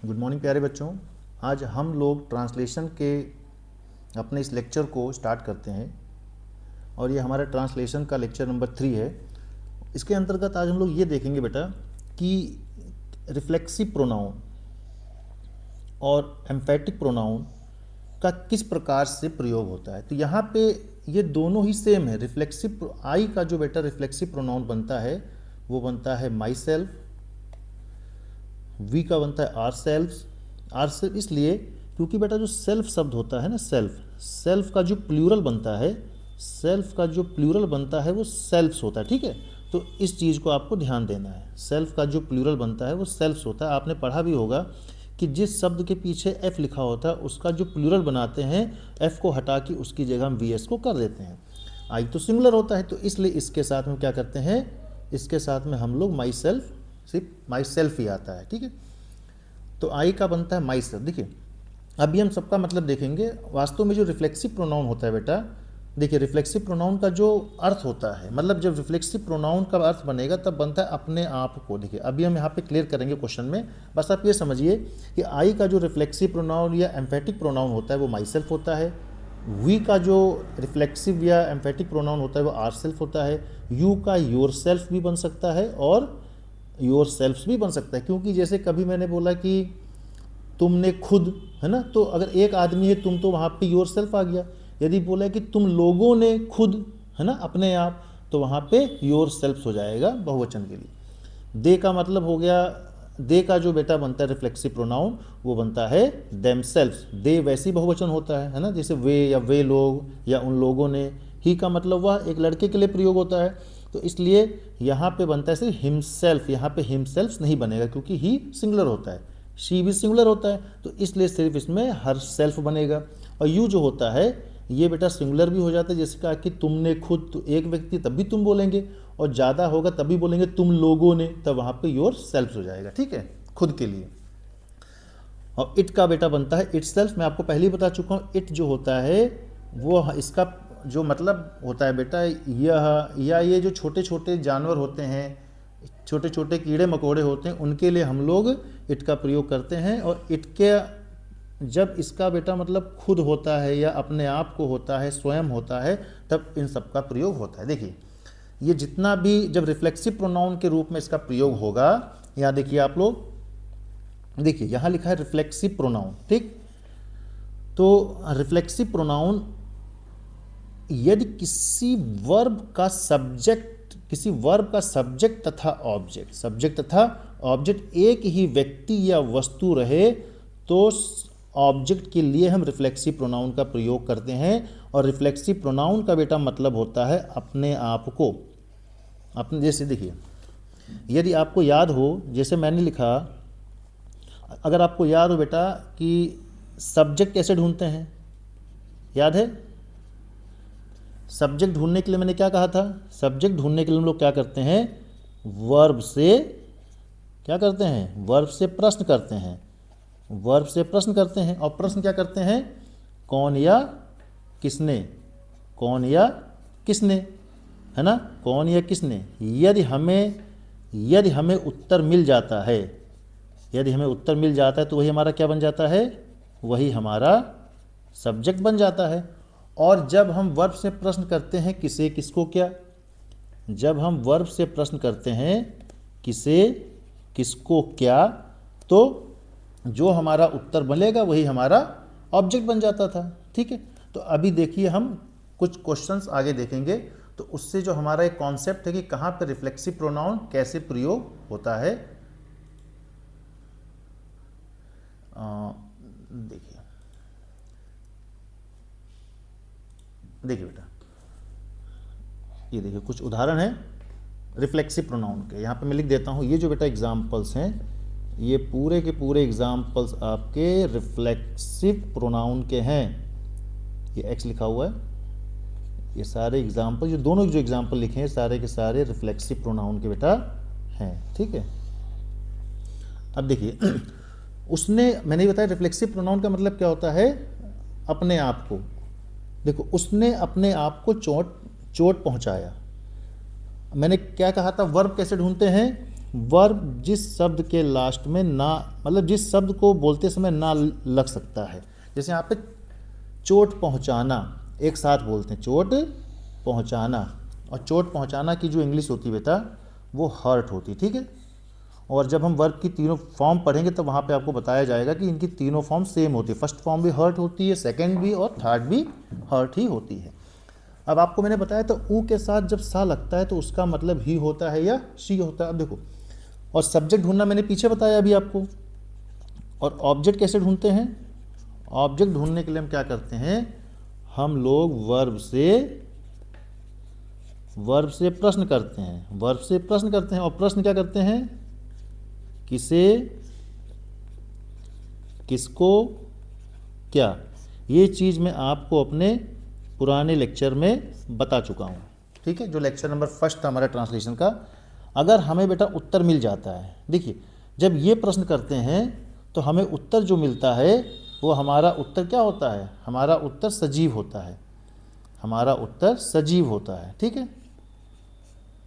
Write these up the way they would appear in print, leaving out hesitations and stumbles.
Good morning प्यारे बच्चों। आज हम लोग ट्रांसलेशन के अपने इस लेक्चर को स्टार्ट करते हैं और ये हमारा ट्रांसलेशन का लेक्चर नंबर 3 है। इसके अंतर्गत आज हम लोग ये देखेंगे बेटा कि रिफ्लेक्सिव प्रोनाउन और एम्फेटिक प्रोनाउन का किस प्रकार से प्रयोग होता है। तो यहाँ पे ये दोनों ही सेम है। रिफ्लेक्सिव आई का जो बेटा रिफ्लेक्सिव प्रोनाउन बनता है वो बनता है माई सेल्फ, वी का बनता है आर सेल्फ इसलिए क्योंकि बेटा जो सेल्फ शब्द होता है ना, सेल्फ का जो प्लूरल बनता है, सेल्फ का जो प्लूरल बनता है वो सेल्फ्स होता है। ठीक है, तो इस चीज़ को आपको ध्यान देना है। सेल्फ का जो प्लूरल बनता है वो सेल्फ्स होता है। आपने पढ़ा भी होगा कि जिस शब्द के पीछे एफ लिखा होता है उसका जो प्लूरल बनाते हैं, एफ को हटा के उसकी जगह हम वी एस को कर देते हैं। आई तो सिंगुलर होता है, तो इसलिए इसके साथ में क्या करते हैं, इसके साथ में हम लोग माई सेल्फ, सिर्फ माई सेल्फ ही आता है। ठीक है, तो आई का बनता है माई सेल्फ। देखिए अभी हम सबका मतलब देखेंगे। वास्तव में जो रिफ्लेक्सिव प्रोनाउन होता है बेटा, देखिए रिफ्लेक्सिव प्रोनाउन का जो अर्थ होता है, मतलब जब रिफ्लेक्सिव प्रोनाउन का अर्थ बनेगा तब बनता है अपने आप को। देखिए अभी हम यहाँ पे क्लियर करेंगे क्वेश्चन में। बस आप ये समझिए कि आई का जो रिफ्लेक्सिव प्रोनाउन या एम्फेटिक प्रोनाउन होता है वो माई सेल्फ होता है। वी का जो रिफ्लेक्सिव या एम्फेटिक प्रोनाउन होता है वो आर सेल्फ होता है। यू का योर सेल्फ भी बन सकता है और योर सेल्फ्स भी बन सकता है, क्योंकि जैसे कभी मैंने बोला कि तुमने खुद, है ना, तो अगर एक आदमी है तुम, तो वहाँ पे योर सेल्फ आ गया। यदि बोला कि तुम लोगों ने खुद, है ना, अपने आप, तो वहाँ पे योर सेल्फ्स हो जाएगा बहुवचन के लिए। दे का मतलब हो गया, दे का जो बेटा बनता है रिफ्लेक्सिव प्रोनाउन वो बनता है देम सेल्फ्स। दे वैसी बहुवचन होता है ना, जैसे वे या वे लोग या उन लोगों ने। ही का मतलब वह एक लड़के के लिए प्रयोग होता है, तो इसलिए यहाँ पे बनता है सिर्फ हिमसेल्फ। यहाँ पे हिमसेल्फ नहीं बनेगा क्योंकि ही सिंगुलर होता है, शी भी सिंगुलर होता है, तो इसलिए सिर्फ इसमें हर सेल्फ बनेगा। और यू जो होता है ये बेटा सिंगुलर भी हो जाता है, जैसे कहा कि तुमने खुद, तो एक व्यक्ति तब भी तुम बोलेंगे, और ज़्यादा होगा तभी बोलेंगे तुम लोगों ने, तब वहाँ पे योर सेल्फ हो जाएगा। ठीक है, खुद के लिए। और इट का बेटा बनता है इट सेल्फ। मैं आपको पहले ही बता चुका हूँ, इट जो होता है वो इसका जो मतलब होता है बेटा, यह या ये जो छोटे छोटे जानवर होते हैं, छोटे छोटे कीड़े मकोड़े होते हैं, उनके लिए हम लोग इट का प्रयोग करते हैं। और इट के जब इसका बेटा मतलब खुद होता है या अपने आप को होता है, स्वयं होता है, तब इन सब का प्रयोग होता है। देखिए ये जितना भी जब रिफ्लेक्सिव प्रोनाउन के रूप में इसका प्रयोग होगा, यहाँ देखिए आप लोग, देखिए यहाँ लिखा है रिफ्लेक्सिव प्रोनाउन। ठीक, तो रिफ्लेक्सिव प्रोनाउन यदि किसी वर्ब का सब्जेक्ट तथा ऑब्जेक्ट एक ही व्यक्ति या वस्तु रहे, तो ऑब्जेक्ट के लिए हम रिफ्लेक्सिव प्रोनाउन का प्रयोग करते हैं। और रिफ्लेक्सिव प्रोनाउन का बेटा मतलब होता है अपने आप को, अपने। जैसे देखिए यदि आपको याद हो, जैसे मैंने लिखा, अगर आपको याद हो बेटा कि सब्जेक्ट कैसे ढूंढते हैं, याद है? सब्जेक्ट ढूंढने के लिए मैंने क्या कहा था? सब्जेक्ट ढूंढने के लिए हम लोग क्या करते हैं, वर्ब से क्या करते हैं, वर्ब से प्रश्न करते हैं, वर्ब से प्रश्न करते हैं। और प्रश्न क्या करते हैं, कौन या किसने, कौन या किसने, है ना, कौन या किसने। यदि हमें उत्तर मिल जाता है, यदि हमें उत्तर मिल जाता है तो वही हमारा क्या बन जाता है, वही हमारा सब्जेक्ट बन जाता है। और जब हम वर्ब से प्रश्न करते हैं किसे किसको क्या, जब हम वर्ब से प्रश्न करते हैं किसे किसको क्या, तो जो हमारा उत्तर बनेगा वही हमारा ऑब्जेक्ट बन जाता था। ठीक है, तो अभी देखिए हम कुछ क्वेश्चंस आगे देखेंगे, तो उससे जो हमारा एक कॉन्सेप्ट है कि कहाँ पर रिफ्लेक्सिव प्रोनाउन कैसे प्रयोग होता है। देखिए बेटा, ये देखिए कुछ उदाहरण है रिफ्लेक्सिव प्रोनाउन के। यहाँ पे मैं लिख देता हूँ, ये जो बेटा एग्जाम्पल्स हैं, ये पूरे के पूरे एग्जाम्पल्स आपके रिफ्लेक्सिव प्रोनाउन के हैं। ये एक्स लिखा हुआ है, ये सारे एग्जाम्पल, जो दोनों जो एग्जाम्पल लिखे हैं सारे के सारे रिफ्लेक्सिव प्रोनाउन के बेटा हैं। ठीक है, अब देखिए उसने, मैंने बताया रिफ्लेक्सिव प्रोनाउन का मतलब क्या होता है, अपने आप को। देखो उसने अपने आप को चोट पहुंचाया। मैंने क्या कहा था, वर्ब कैसे ढूंढते हैं, वर्ब जिस शब्द के लास्ट में ना, मतलब जिस शब्द को बोलते समय ना लग सकता है। जैसे यहाँ पे चोट पहुँचाना एक साथ बोलते हैं, चोट पहुँचाना, और चोट पहुँचाना की जो इंग्लिश होती है बेटा वो हर्ट होती, ठीक है। और जब हम वर्ब की तीनों फॉर्म पढ़ेंगे तो वहाँ पे आपको बताया जाएगा कि इनकी तीनों फॉर्म सेम होती है। फर्स्ट फॉर्म भी हर्ट होती है, सेकंड भी और थर्ड भी हर्ट ही होती है। अब आपको मैंने बताया तो ऊ के साथ जब सा लगता है तो उसका मतलब ही होता है या शी होता है। अब देखो, और सब्जेक्ट ढूंढना मैंने पीछे बताया अभी आपको। और ऑब्जेक्ट कैसे ढूंढते हैं? ऑब्जेक्ट ढूंढने के लिए हम क्या करते हैं, हम लोग वर्ब से प्रश्न करते हैं, वर्ब से प्रश्न करते हैं। और प्रश्न क्या करते हैं, किसे, किसको, क्या। ये चीज़ मैं आपको अपने पुराने लेक्चर में बता चुका हूँ, ठीक है, जो लेक्चर नंबर फर्स्ट था हमारा ट्रांसलेशन का। अगर हमें बेटा उत्तर मिल जाता है, देखिए जब ये प्रश्न करते हैं तो हमें उत्तर जो मिलता है वो हमारा उत्तर क्या होता है, हमारा उत्तर सजीव होता है, हमारा उत्तर सजीव होता है, ठीक है,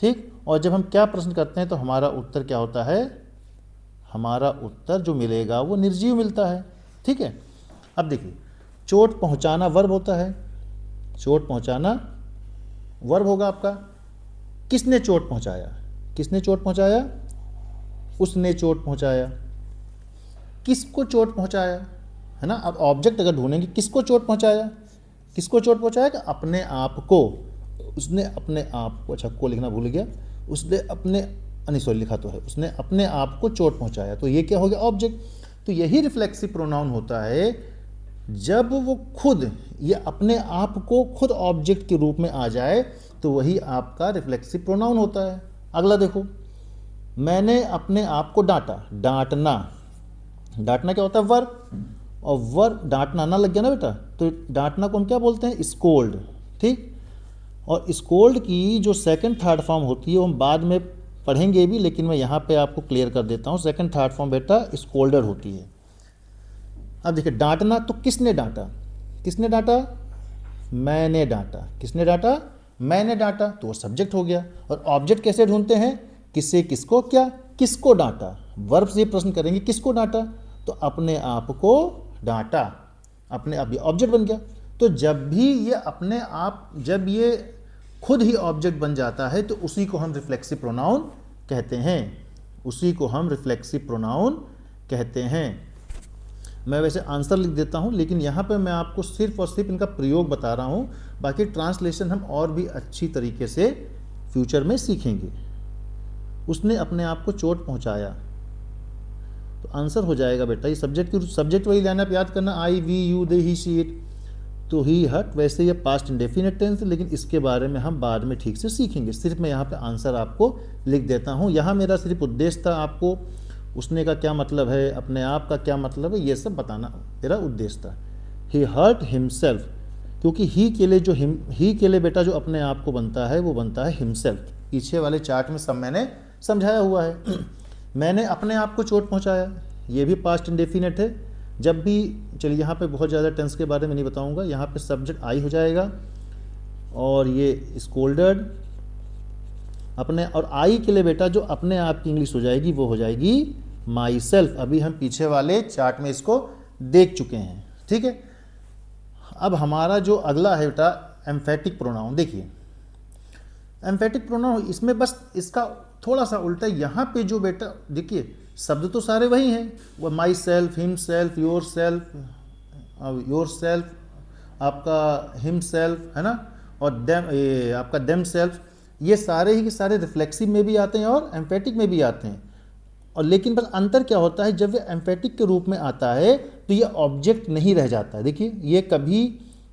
ठीक। और जब हम क्या प्रश्न करते हैं तो हमारा उत्तर क्या होता है, हमारा उत्तर जो मिलेगा वो निर्जीव मिलता है, ठीक है। अब देखिए, चोट पहुंचाना वर्ब होता है, चोट पहुंचाना वर्ब होगा आपका। किसने चोट पहुंचाया, किसने चोट पहुंचाया, उसने चोट पहुंचाया। किसको चोट पहुंचाया, है ना। अब ऑब्जेक्ट अगर ढूंढेंगे, किसको चोट पहुंचाया, किसको चोट पहुंचाया, अपने आप को, उसने अपने आप को, अच्छा को लिखना भूल गया, उसने अपने, नहीं सॉरी लिखा तो है, उसने अपने आप को चोट पहुंचाया। तो ये क्या हो गया, ऑब्जेक्ट। तो यही रिफ्लेक्सिव प्रोनाउन होता है, जब वो खुद, ये अपने आप को खुद ऑब्जेक्ट के रूप में आ जाए तो वही आपका रिफ्लेक्सिव प्रोनाउन होता है। अगला देखो, मैंने अपने आप को डांटा, डांटना, डांटना क्या होता है, वर्ब। और वर्ब, डांटना ना लग गया ना बेटा, तो डांटना को हम क्या बोलते हैं, स्कोल्ड, ठीक। और स्कोल्ड की जो सेकंड थर्ड फॉर्म होती है वो हम बाद में पढ़ेंगे भी, लेकिन मैं यहाँ पे आपको क्लियर कर देता हूँ। सेकंड थर्ड फॉर्म बेटा स्कोल्डर होती है। अब देखिए, डांटना तो किसने डांटा, किसने डांटा, मैंने डांटा, किसने डांटा, मैंने डांटा, तो वो सब्जेक्ट हो गया। और ऑब्जेक्ट कैसे ढूंढते हैं, किसे, किसको, क्या, किसको डांटा। वर्ब से प्रश्न करेंगे किसको डांटा, तो अपने आप को डांटा, अपने आप, ये ऑब्जेक्ट बन गया। तो जब भी ये अपने आप, जब ये खुद ही ऑब्जेक्ट बन जाता है तो उसी को हम रिफ्लेक्सिव प्रोनाउन कहते हैं, उसी को हम रिफ्लेक्सिव प्रोनाउन कहते हैं। मैं वैसे आंसर लिख देता हूँ, लेकिन यहाँ पे मैं आपको सिर्फ और सिर्फ इनका प्रयोग बता रहा हूँ, बाकी ट्रांसलेशन हम और भी अच्छी तरीके से फ्यूचर में सीखेंगे। उसने अपने आप को चोट पहुँचाया, तो आंसर हो जाएगा बेटा, ये सब्जेक्ट वाली लाइन आप याद करना, I, we, you, they, he, she, it. तो ही, हट, वैसे ये पास्ट इंडेफिनिट टेंस, लेकिन इसके बारे में हम बाद में ठीक से सीखेंगे। सिर्फ मैं यहाँ पे आंसर आपको लिख देता हूँ। यहाँ मेरा सिर्फ उद्देश्य था आपको उसने का क्या मतलब है, अपने आप का क्या मतलब है, ये सब बताना मेरा उद्देश्य था। ही हर्ट हिमसेल्फ, क्योंकि ही के लिए जो ही के लिए बेटा जो अपने आप को बनता है वो बनता है हिमसेल्फ। पीछे वाले चार्ट में सब मैंने समझाया हुआ है। मैंने अपने आप को चोट पहुँचाया, ये भी पास्ट इंडेफिनिट है। जब भी, चलिए यहाँ पे बहुत ज़्यादा टेंस के बारे में नहीं बताऊँगा, यहाँ पे सब्जेक्ट आई हो जाएगा और ये स्कोल्डर्ड अपने, और आई के लिए बेटा जो अपने आप की इंग्लिश हो जाएगी वो हो जाएगी माई सेल्फ। अभी हम पीछे वाले चार्ट में इसको देख चुके हैं, ठीक है। अब हमारा जो अगला है बेटा एम्फेटिक प्रोनाउन। देखिए एम्फेटिक प्रोनाउन, इसमें बस इसका थोड़ा सा उल्टा, यहाँ पे जो बेटा देखिए शब्द तो सारे वही हैं, वो my self, him self, your self, आपका हिम सेल्फ, है ना, और देम, ये आपका देम सेल्फ, ये सारे ही के सारे रिफ्लेक्सिव में भी आते हैं और एम्फेटिक में भी आते हैं। और लेकिन बस अंतर क्या होता है, जब ये एम्फेटिक के रूप में आता है तो ये ऑब्जेक्ट नहीं रह जाता है। देखिए ये कभी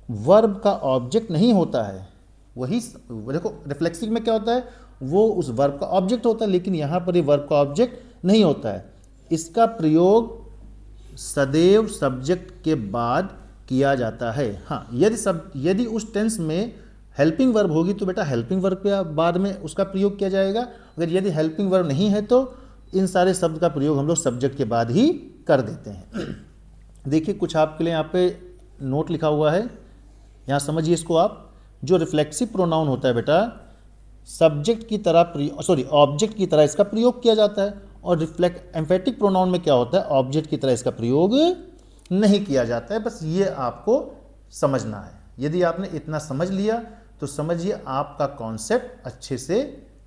वर्ब का ऑब्जेक्ट नहीं होता है, वही देखो रिफ्लेक्सिव में क्या होता है, वो उस वर्ब का ऑब्जेक्ट होता है, लेकिन यहाँ पर ये वर्ब का ऑब्जेक्ट नहीं होता है। इसका प्रयोग सदैव सब्जेक्ट के बाद किया जाता है। हाँ, यदि उस टेंस में हेल्पिंग वर्ब होगी तो बेटा हेल्पिंग वर्ब के बाद में उसका प्रयोग किया जाएगा। अगर यदि हेल्पिंग वर्ब नहीं है तो इन सारे शब्द का प्रयोग हम लोग सब्जेक्ट के बाद ही कर देते हैं। देखिए कुछ आपके लिए यहाँ पे नोट लिखा हुआ है, यहाँ समझिए इसको आप। जो रिफ्लेक्सिव प्रोनाउन होता है बेटा, सब्जेक्ट की तरह ऑब्जेक्ट की तरह इसका प्रयोग किया जाता है, और रिफ्लेक्ट एम्फेटिक प्रोनाउन में क्या होता है, ऑब्जेक्ट की तरह इसका प्रयोग नहीं किया जाता है। बस ये आपको समझना है। यदि आपने इतना समझ लिया तो समझिए आपका कॉन्सेप्ट अच्छे से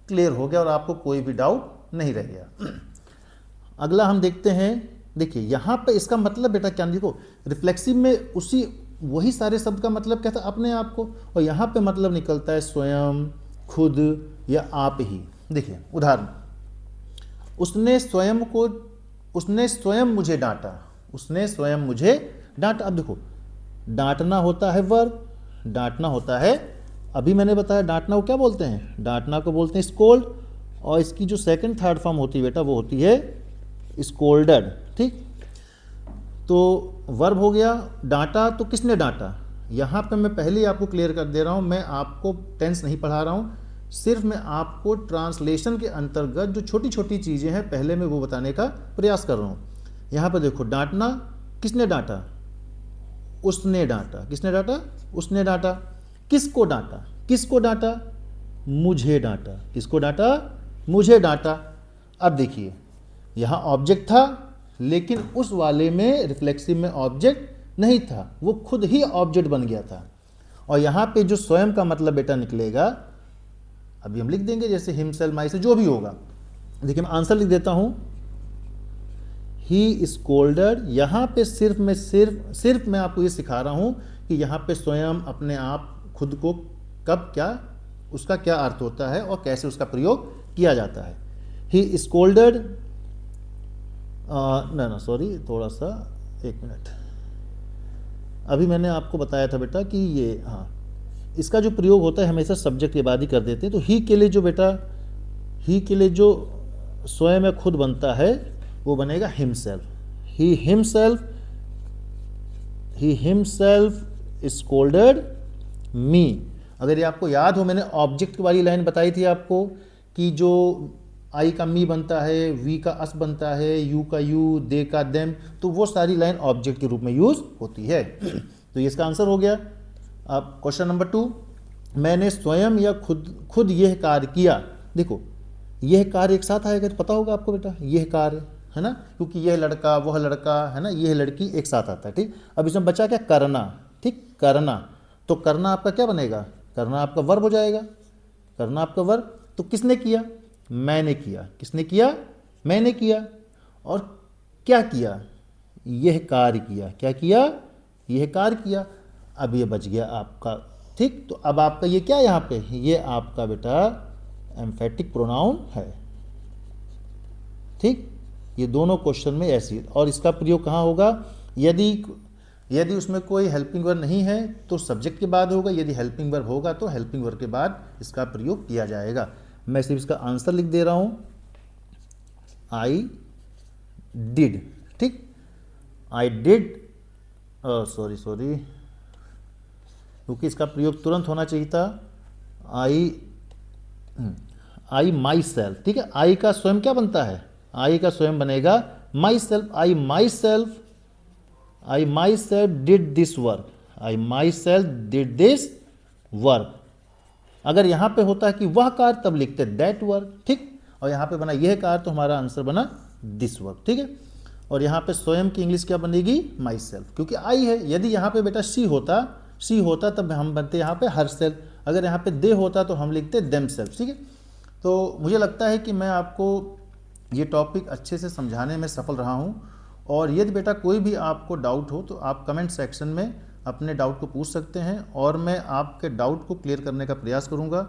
क्लियर हो गया और आपको कोई भी डाउट नहीं रह गया। अगला हम देखते हैं, देखिए यहाँ पे इसका मतलब बेटा क्या, देखो रिफ्लेक्सिव में वही सारे शब्द का मतलब क्या था, अपने आप को, और यहाँ पे मतलब निकलता है स्वयं, खुद या आप ही। देखिए उदाहरण, उसने स्वयं मुझे डांटा, उसने स्वयं मुझे डांटा। अब देखो डांटना होता है वर्ब, डांटना होता है, अभी मैंने बताया डांटना को क्या बोलते हैं, डांटना को बोलते हैं स्कोल्ड, और इसकी जो सेकंड थर्ड फॉर्म होती है बेटा वो होती है स्कोल्डेड। ठीक, तो वर्ब हो गया, डांटा तो किसने डांटा, यहाँ पे मैं पहले ही आपको क्लियर कर दे रहा हूँ, मैं आपको टेंस नहीं पढ़ा रहा हूँ, सिर्फ मैं आपको ट्रांसलेशन के अंतर्गत जो छोटी छोटी चीज़ें हैं पहले मैं वो बताने का प्रयास कर रहा हूँ। यहाँ पर देखो डांटना, किसने डांटा, उसने डांटा, किसने डांटा, उसने डांटा। किसको डांटा, किसको डांटा, मुझे डांटा, किसको डांटा, मुझे डांटा। अब देखिए यहाँ ऑब्जेक्ट था, लेकिन उस वाले में रिफ्लेक्सिव में ऑब्जेक्ट नहीं था, वो खुद ही ऑब्जेक्ट बन गया था। और यहाँ पे जो स्वयं का मतलब बेटा निकलेगा, अभी हम लिख देंगे जैसे हिमसेल्फ, माई से, जो भी होगा। देखिए मैं आंसर लिख देता हूँ, ही स्कोल्डेड। यहाँ पे सिर्फ मैं आपको ये सिखा रहा हूँ कि यहाँ पे स्वयं, अपने आप, खुद को कब क्या, उसका क्या अर्थ होता है और कैसे उसका प्रयोग किया जाता है। ही स्कोल्डेड, ना सॉरी, थोड़ा सा एक मिनट, अभी मैंने आपको बताया था बेटा कि ये, हाँ, इसका जो प्रयोग होता है हमेशा सब्जेक्ट के बाद ही कर देते हैं। तो ही के लिए जो बेटा, ही के लिए जो स्वयं या खुद बनता है वो बनेगा हिमसेल्फ। ही हिमसेल्फ स्कोल्डेड मी। अगर ये आपको याद हो, मैंने ऑब्जेक्ट वाली लाइन बताई थी आपको कि जो आई का मी बनता है, वी का अस बनता है, यू का यू, दे का देम, तो वो सारी लाइन ऑब्जेक्ट के रूप में यूज होती है। तो ये इसका आंसर हो गया। अब क्वेश्चन नंबर 2, मैंने स्वयं या खुद यह कार्य किया। देखो यह कार्य एक साथ आएगा तो पता होगा आपको बेटा, यह कार्य है ना, क्योंकि यह लड़का, वह लड़का है ना, यह लड़की एक साथ आता है। ठीक, अब इसमें बचा क्या, करना। ठीक, करना, तो करना आपका क्या बनेगा, करना आपका वर्ब हो जाएगा, करना आपका वर्ब। तो किसने किया, मैंने किया, किसने किया, मैंने किया। और क्या किया, यह कार्य किया, क्या किया, यह कार्य किया। अब ये बच गया आपका। ठीक, तो अब आपका ये क्या, यहाँ पे ये आपका बेटा एम्फेटिक प्रोनाउन है। ठीक, ये दोनों क्वेश्चन में ऐसी, और इसका प्रयोग कहाँ होगा, यदि उसमें कोई हेल्पिंग वर्ब नहीं है तो सब्जेक्ट के बाद होगा, यदि हेल्पिंग वर्ब होगा तो हेल्पिंग वर्ब के बाद इसका प्रयोग किया जाएगा। मैं सिर्फ इसका आंसर लिख दे रहा हूँ, आई डिड। ठीक, आई डिड, सॉरी, क्योंकि इसका प्रयोग तुरंत होना चाहिए था, आई माई सेल्फ। ठीक है, आई का स्वयं क्या बनता है, आई का स्वयं बनेगा my self. I my self did this work, I my self did this work. अगर यहाँ पे होता है कि वह कार्य, तब लिखते दैट वर्क। ठीक, और यहाँ पे बना यह कार्य, तो हमारा आंसर बना दिस वर्क। ठीक है, और यहाँ पे स्वयं की इंग्लिश क्या बनेगी, माई सेल्फ, क्योंकि आई है। यदि यहाँ पे बेटा सी होता तब हम बनते यहाँ पे हर सेल्फ, अगर यहाँ पे दे होता तो हम लिखते देम सेल्फ। ठीक है, तो मुझे लगता है कि मैं आपको ये टॉपिक अच्छे से समझाने में सफल रहा हूँ। और यदि बेटा कोई भी आपको डाउट हो तो आप कमेंट सेक्शन में अपने डाउट को पूछ सकते हैं, और मैं आपके डाउट को क्लियर करने का प्रयास करूँगा।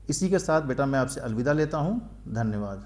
इसी के साथ बेटा मैं आपसे अलविदा लेता हूँ। धन्यवाद।